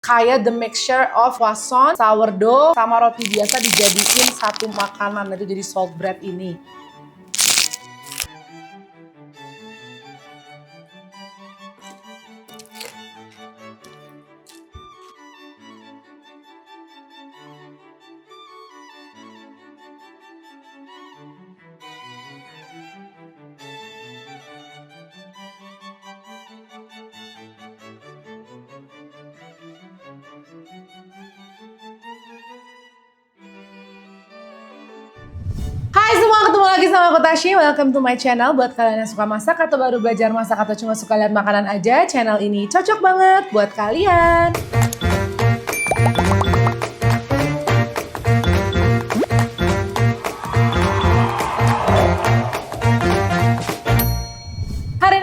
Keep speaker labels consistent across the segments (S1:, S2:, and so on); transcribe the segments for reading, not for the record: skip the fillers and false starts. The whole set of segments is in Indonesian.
S1: Kayak the mixture of croissant, sourdough, sama roti biasa dijadiin satu makanan, itu jadi salt bread ini. Hai semua, ketemu lagi sama aku Tashi. Welcome to my channel. Buat kalian yang suka masak atau baru belajar masak atau cuma suka lihat makanan aja, channel ini cocok banget buat kalian.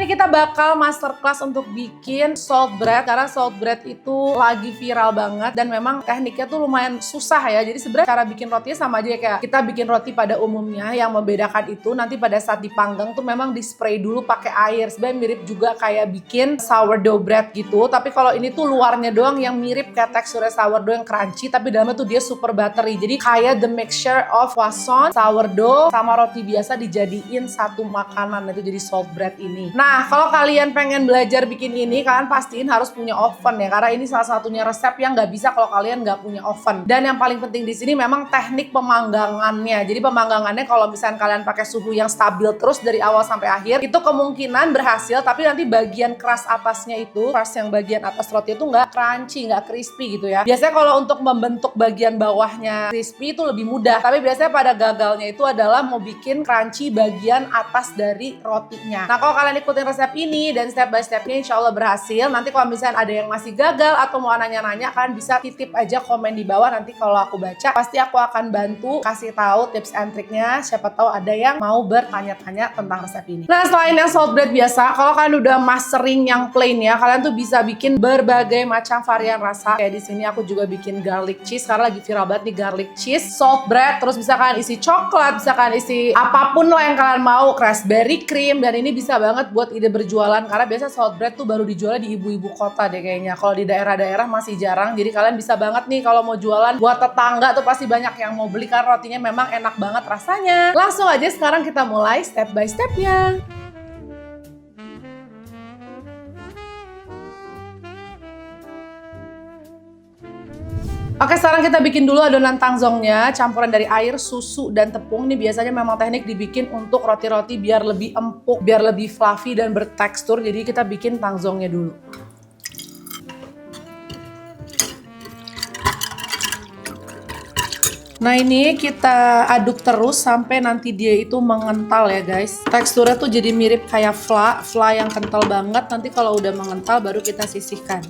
S1: Kita bakal masterclass untuk bikin salt bread, karena salt bread itu lagi viral banget dan memang tekniknya tuh lumayan susah ya. Jadi sebenarnya cara bikin rotinya sama aja kayak kita bikin roti pada umumnya. Yang membedakan itu nanti pada saat dipanggang tuh memang di spray dulu pakai air. Sebenarnya mirip juga kayak bikin sourdough bread gitu, tapi kalau ini tuh luarnya doang yang mirip kayak teksturnya sourdough yang crunchy, tapi dalamnya tuh dia super buttery. Jadi kayak the mixture of croissant, sourdough, sama roti biasa dijadiin satu makanan, itu jadi salt bread ini. Nah, kalau kalian pengen belajar bikin ini, kalian pastiin harus punya oven ya, karena ini salah satunya resep yang nggak bisa kalau kalian nggak punya oven. Dan yang paling penting di sini memang teknik pemanggangannya. Jadi pemanggangannya kalau misalnya kalian pakai suhu yang stabil terus dari awal sampai akhir, itu kemungkinan berhasil, tapi nanti bagian keras atasnya itu, crust yang bagian atas roti itu nggak crunchy, nggak crispy gitu ya. Biasanya kalau untuk membentuk bagian bawahnya crispy itu lebih mudah, tapi biasanya pada gagalnya itu adalah mau bikin crunchy bagian atas dari rotinya. Nah, kalau kalian ikutin resep ini dan step by stepnya insya Allah berhasil. Nanti kalau misalnya ada yang masih gagal atau mau nanya-nanya, kalian bisa titip aja komen di bawah. Nanti kalau aku baca, pasti aku akan bantu kasih tahu tips and triknya. Siapa tahu ada yang mau bertanya-tanya tentang resep ini. Nah, selain yang salt bread biasa, kalau kalian udah mastering yang plain ya, kalian tuh bisa bikin berbagai macam varian rasa. Kayak di sini aku juga bikin garlic cheese karena lagi viral banget nih garlic cheese salt bread. Terus bisa kalian isi coklat, bisa kalian isi apapun lah yang kalian mau, raspberry cream, dan ini bisa banget buat ide berjualan karena biasa salt bread tuh baru dijual di ibu-ibu kota deh kayaknya. Kalau di daerah-daerah masih jarang. Jadi kalian bisa banget nih kalau mau jualan buat tetangga tuh pasti banyak yang mau beli karena rotinya memang enak banget rasanya. Langsung aja sekarang kita mulai step by stepnya. Oke, sekarang kita bikin dulu adonan tangzongnya, campuran dari air, susu, dan tepung. Ini biasanya memang teknik dibikin untuk roti-roti biar lebih empuk, biar lebih fluffy dan bertekstur. Jadi kita bikin tangzongnya dulu. Nah, ini kita aduk terus sampai nanti dia itu mengental ya guys. Teksturnya tuh jadi mirip kayak fla yang kental banget. Nanti kalau udah mengental baru kita sisihkan.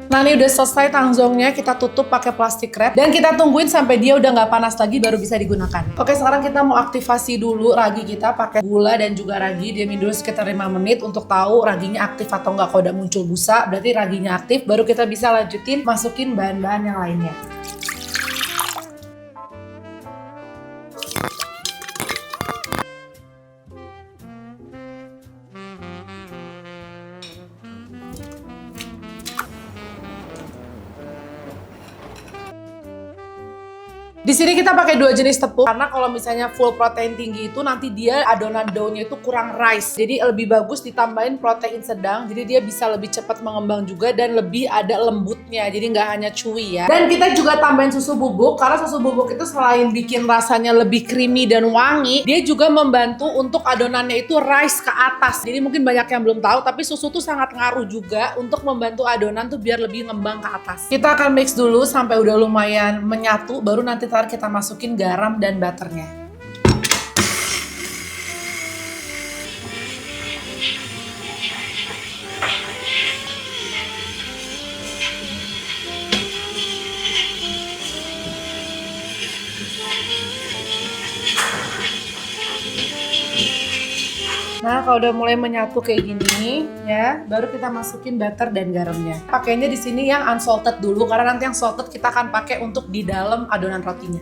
S1: Nah, ini udah selesai tangzongnya, kita tutup pakai plastik wrap dan kita tungguin sampai dia udah nggak panas lagi baru bisa digunakan. Oke, sekarang kita mau aktivasi dulu ragi kita pakai gula dan juga ragi. Diamin dulu sekitar 5 menit untuk tahu raginya aktif atau nggak. Kalau udah muncul busa berarti raginya aktif, baru kita bisa lanjutin masukin bahan-bahan yang lainnya. Di sini kita pakai 2 jenis tepung karena kalau misalnya full protein tinggi itu nanti dia adonan dough-nya itu kurang rice. Jadi lebih bagus ditambahin protein sedang. Jadi dia bisa lebih cepat mengembang juga dan lebih ada lembutnya. Jadi nggak hanya chewy ya. Dan kita juga tambahin susu bubuk karena susu bubuk itu selain bikin rasanya lebih creamy dan wangi, dia juga membantu untuk adonannya itu rise ke atas. Jadi mungkin banyak yang belum tahu, tapi susu tuh sangat ngaruh juga untuk membantu adonan tuh biar lebih ngembang ke atas. Kita akan mix dulu sampai udah lumayan menyatu, baru nanti kita masukin garam dan butternya. Nah, kalau udah mulai menyatu kayak gini ya, baru kita masukin butter dan garamnya. Pakainya di sini yang unsalted dulu karena nanti yang salted kita akan pakai untuk di dalam adonan rotinya.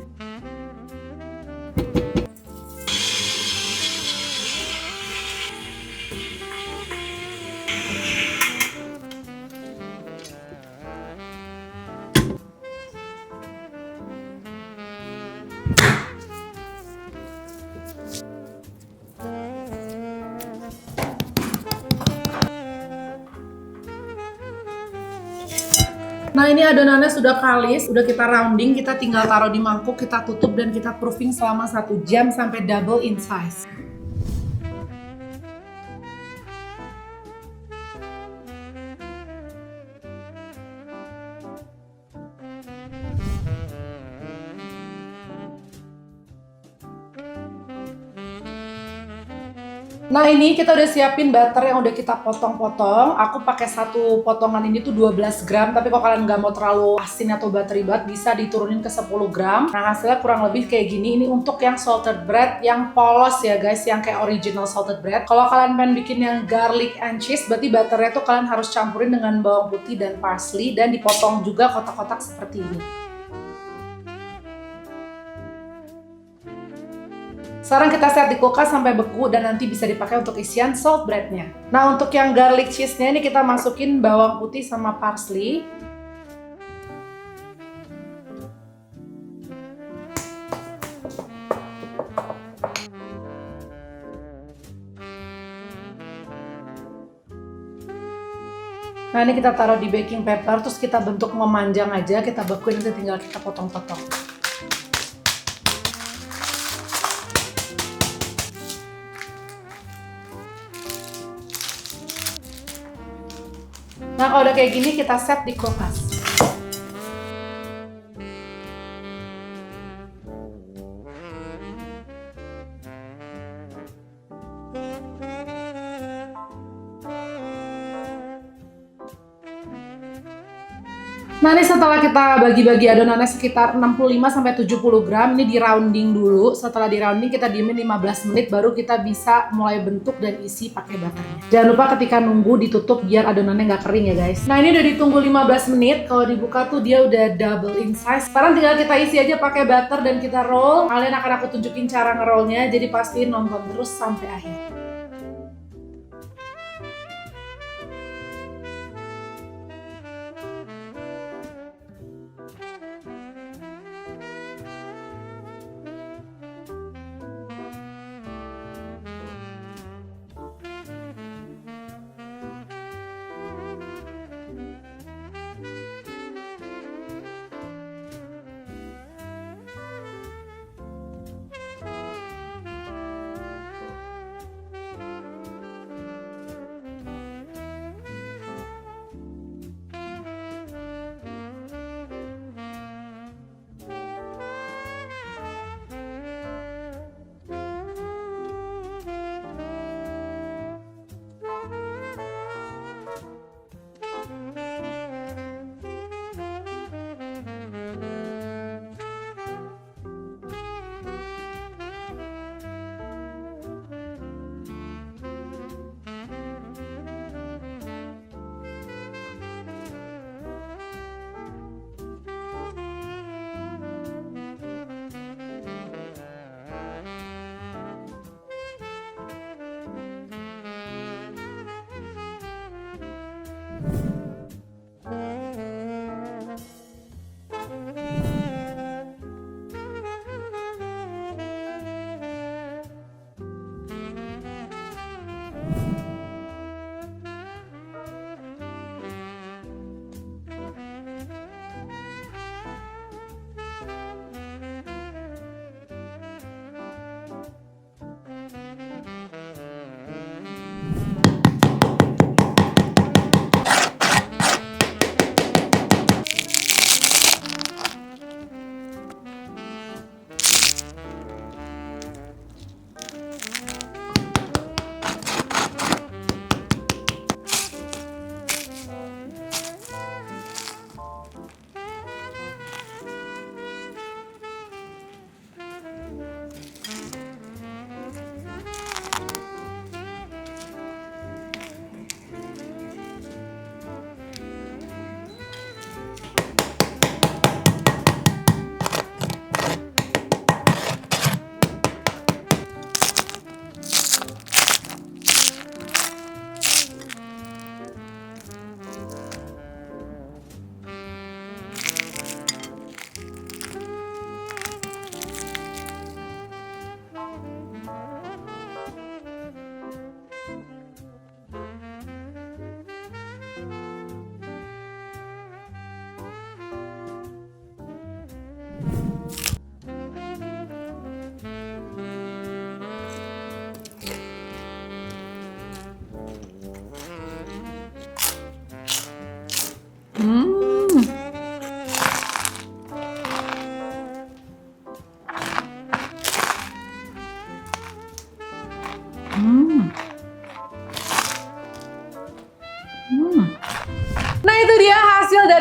S1: Nah ini adonannya sudah kalis, udah kita rounding, kita tinggal taruh di mangkuk, kita tutup dan kita proofing selama 1 jam sampai double in size. Nah ini kita udah siapin butter yang udah kita potong-potong. Aku pakai satu potongan ini tuh 12 gram. Tapi kalau kalian nggak mau terlalu asin atau buttery banget, bisa diturunin ke 10 gram. Nah hasilnya kurang lebih kayak gini. Ini untuk yang salted bread yang polos ya guys, yang kayak original salted bread. Kalau kalian pengen bikin yang garlic and cheese, berarti butternya tuh kalian harus campurin dengan bawang putih dan parsley dan dipotong juga kotak-kotak seperti ini. Sekarang kita set di kulkas sampai beku dan nanti bisa dipakai untuk isian salt breadnya. Nah untuk yang garlic cheese-nya ini kita masukin bawang putih sama parsley. Nah ini kita taruh di baking paper, terus kita bentuk memanjang aja, kita bekuin, nanti tinggal kita potong-potong. Nah kalau udah kayak gini kita set di kulkas. Nah ini setelah kita bagi-bagi adonannya sekitar 65-70 gram, ini di rounding dulu. Setelah di rounding kita diemin 15 menit baru kita bisa mulai bentuk dan isi pakai butternya. Jangan lupa ketika nunggu ditutup biar adonannya nggak kering ya guys. Nah ini udah ditunggu 15 menit, kalau dibuka tuh dia udah double in size. Sekarang tinggal kita isi aja pakai butter dan kita roll. Kalian akan aku tunjukin cara ngerollnya, jadi pastiin nonton terus sampai akhir.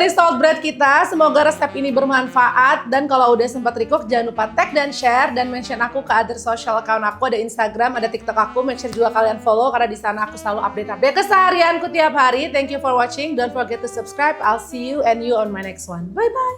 S1: dari salt bread kita. Semoga resep ini bermanfaat. Dan kalau udah sempat recook, jangan lupa tag dan share dan mention aku ke other social account aku. Ada Instagram, ada TikTok aku. Make sure juga kalian follow karena di sana aku selalu update keseharianku tiap hari. Thank you for watching. Don't forget to subscribe. I'll see you and you on my next one. Bye bye.